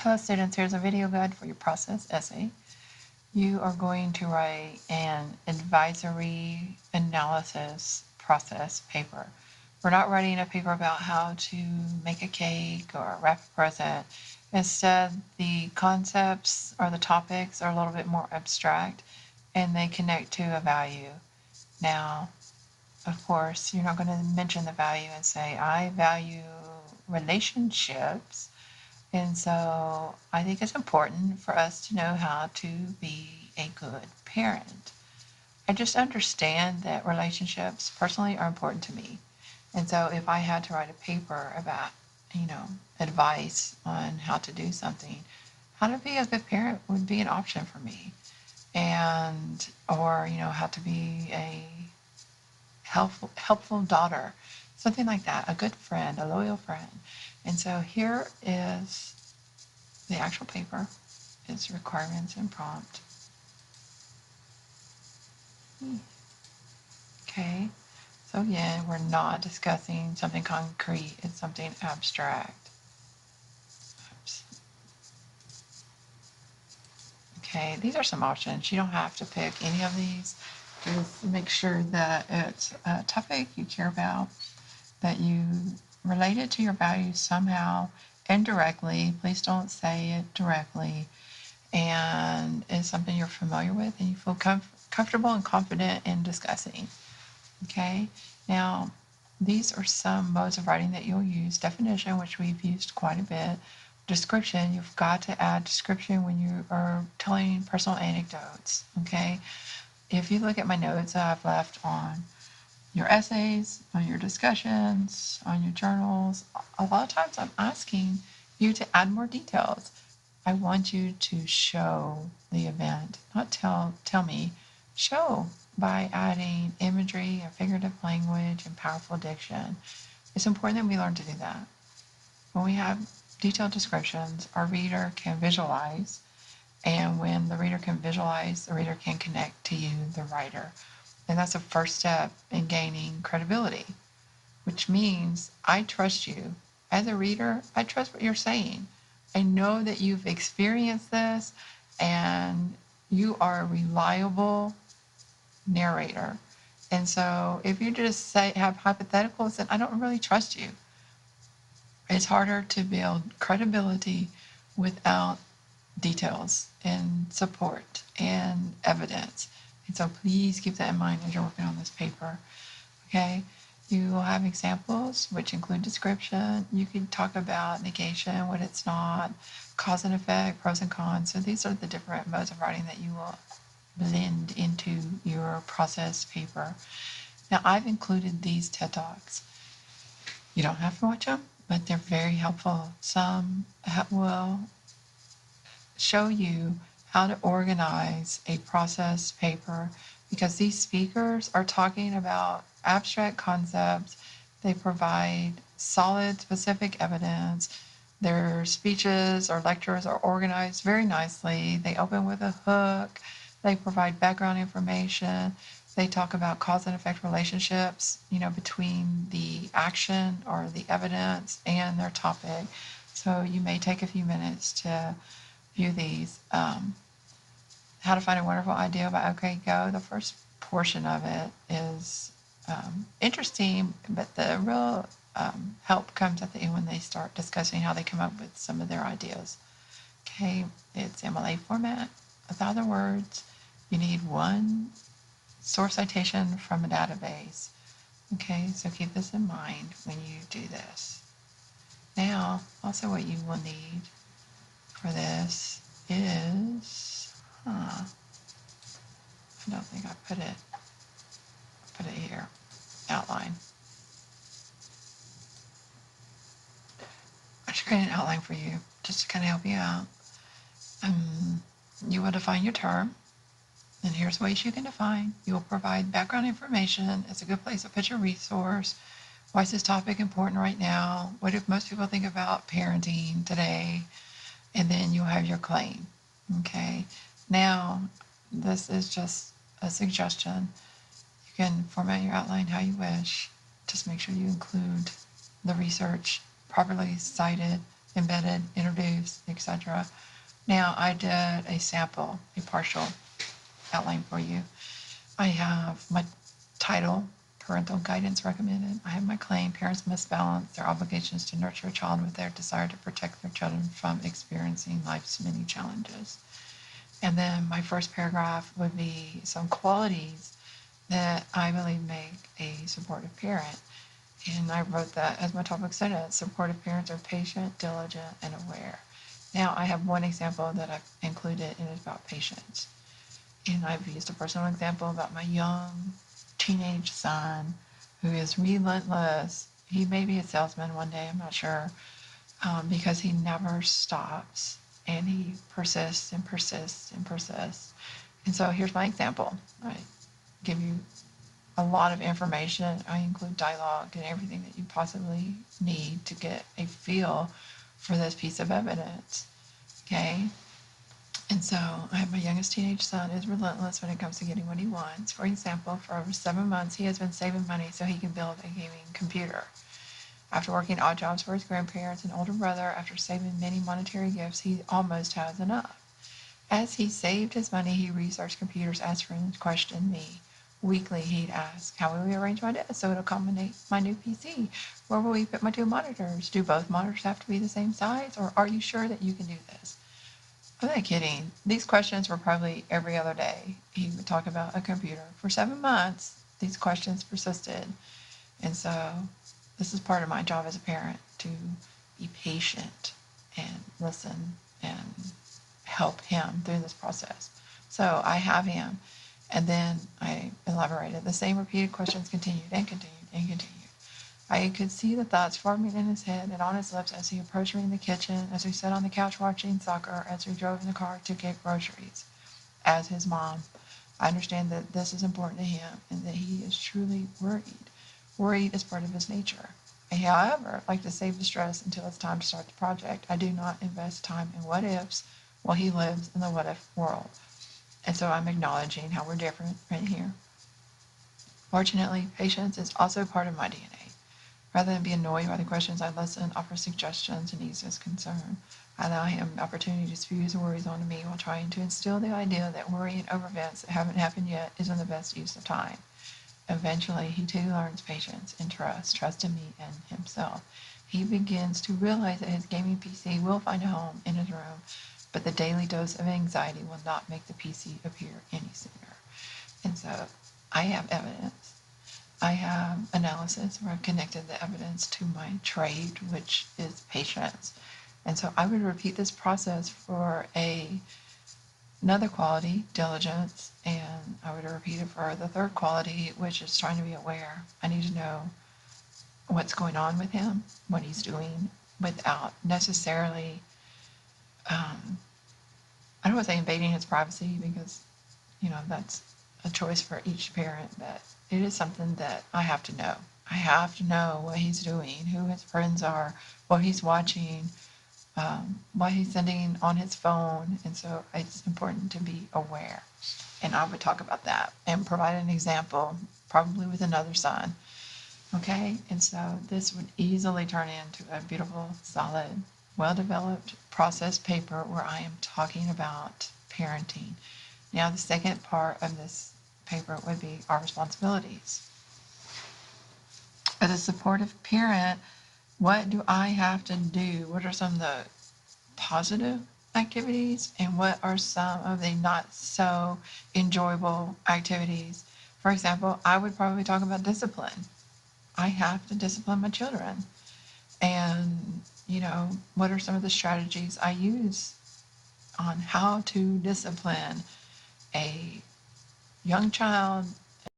Hello students, here's a video guide for your process essay. You are going to write an advisory analysis process paper. We're not writing a paper about how to make a cake or wrap a present. Instead, the concepts or the topics are a little bit more abstract and they connect to a value. Now, of course, you're not going to mention the value and say, I value relationships. And so I think it's important for us to know how to be a good parent. I just understand that relationships personally are important to me. And so if I had to write a paper about, advice on how to do something, how to be a good parent would be an option for me. And, or, how to be a helpful daughter, something like that, a good friend, a loyal friend. And so here is the actual paper, its requirements and prompt. Okay, so again, we're not discussing something concrete, it's something abstract. Oops. Okay, these are some options. You don't have to pick any of these. Just make sure that it's a topic you care about, that you relate it to your values somehow indirectly. Please don't say it directly. And it's something you're familiar with and you feel comfortable and confident in discussing. Okay, now these are some modes of writing that you'll use. Definition, which we've used quite a bit. Description, you've got to add description when you are telling personal anecdotes. Okay, if you look at my notes that I've left on your essays, on your discussions, on your journals, a lot of times I'm asking you to add more details. I want you to show the event, not tell me, show by adding imagery and figurative language and powerful diction. It's important that we learn to do that. When we have detailed descriptions, our reader can visualize, and when the reader can visualize, the reader can connect to you, the writer. And that's the first step in gaining credibility, which means I trust you. As a reader, I trust what you're saying. I know that you've experienced this and you are a reliable narrator. And so if you just have hypotheticals, then I don't really trust you. It's harder to build credibility without details and support and evidence. And so please keep that in mind as you're working on this paper. Okay, you will have examples which include description. You can talk about negation, what it's not, cause and effect, pros and cons. So these are the different modes of writing that you will blend into your process paper. Now I've included these TED Talks. You don't have to watch them, but they're very helpful. Some will show you how to organize a process paper because these speakers are talking about abstract concepts. They provide solid, specific evidence. Their speeches or lectures are organized very nicely. They open with a hook. They provide background information. They talk about cause and effect relationships, between the action or the evidence and their topic. So you may take a few minutes to view these. How to find a wonderful idea by OK Go. The first portion of it is interesting, but the real help comes at the end when they start discussing how they come up with some of their ideas. Okay, it's MLA format, 1,000 words. You need one source citation from a database. Okay, so keep this in mind when you do this. Now, also what you will need for this is, I don't think I put it here, outline. I should create an outline for you just to kind of help you out. You will define your term, and here's ways you can define. You will provide background information. It's a good place to put your resource. Why is this topic important right now? What do most people think about parenting today? And then you'll have your claim. Okay, now this is just a suggestion. You can format your outline how you wish. Just make sure you include the research properly cited, embedded, introduce, etc. Now I did a sample, a partial outline for you. I have my title, parental guidance recommended. I have my claim, parents must balance their obligations to nurture a child with their desire to protect their children from experiencing life's many challenges. And then my first paragraph would be some qualities that I believe make a supportive parent. And I wrote that as my topic sentence: supportive parents are patient, diligent, and aware. Now I have one example that I've included, and it's about patience. And I've used a personal example about my young teenage son who is relentless. He may be a salesman one day, I'm not sure, because he never stops and he persists and persists and persists. And so here's my example. I give you a lot of information. I include dialogue and everything that you possibly need to get a feel for this piece of evidence. Okay? And so I have my youngest teenage son is relentless when it comes to getting what he wants. For example, for over 7 months, he has been saving money so he can build a gaming computer. After working odd jobs for his grandparents and older brother, after saving many monetary gifts, he almost has enough. As he saved his money, he researched computers, asked friends, questioned me. Weekly, he'd ask, how will we arrange my desk so it'll accommodate my new PC? Where will we put my 2 monitors? Do both monitors have to be the same size, or are you sure that you can do this? I'm not kidding. These questions were probably every other day. He would talk about a computer. For 7 months, these questions persisted. And so this is part of my job as a parent, to be patient and listen and help him through this process. So I have him, and then I elaborated. The same repeated questions continued and continued and continued. I could see the thoughts forming in his head and on his lips as he approached me in the kitchen, as we sat on the couch watching soccer, as we drove in the car to get groceries. As his mom, I understand that this is important to him and that he is truly worried. Worried is part of his nature. I, however, like to save the stress until it's time to start the project. I do not invest time in what ifs while he lives in the what if world. And so I'm acknowledging how we're different right here. Fortunately, patience is also part of my DNA. Rather than be annoyed by the questions, I listen, offer suggestions, and ease his concern. I allow him the opportunity to spew his worries onto me while trying to instill the idea that worrying over events that haven't happened yet isn't the best use of time. Eventually, he too learns patience and trust in me and himself. He begins to realize that his gaming PC will find a home in his room, but the daily dose of anxiety will not make the PC appear any sooner. And so I have evidence. I have analysis where I've connected the evidence to my trade, which is patience. And so I would repeat this process for another quality, diligence, and I would repeat it for the third quality, which is trying to be aware. I need to know what's going on with him, what he's doing, without necessarily, I don't want to say invading his privacy, because, that's a choice for each parent, but it is something that I have to know. I have to know what he's doing, who his friends are, what he's watching, what he's sending on his phone. And so it's important to be aware. And I would talk about that and provide an example, probably with another son. Okay, and so this would easily turn into a beautiful, solid, well-developed process paper where I am talking about parenting. Now, the second part of this paper would be our responsibilities. As a supportive parent, what do I have to do? What are some of the positive activities and what are some of the not so enjoyable activities? For example, I would probably talk about discipline. I have to discipline my children. And, what are some of the strategies I use on how to discipline a young child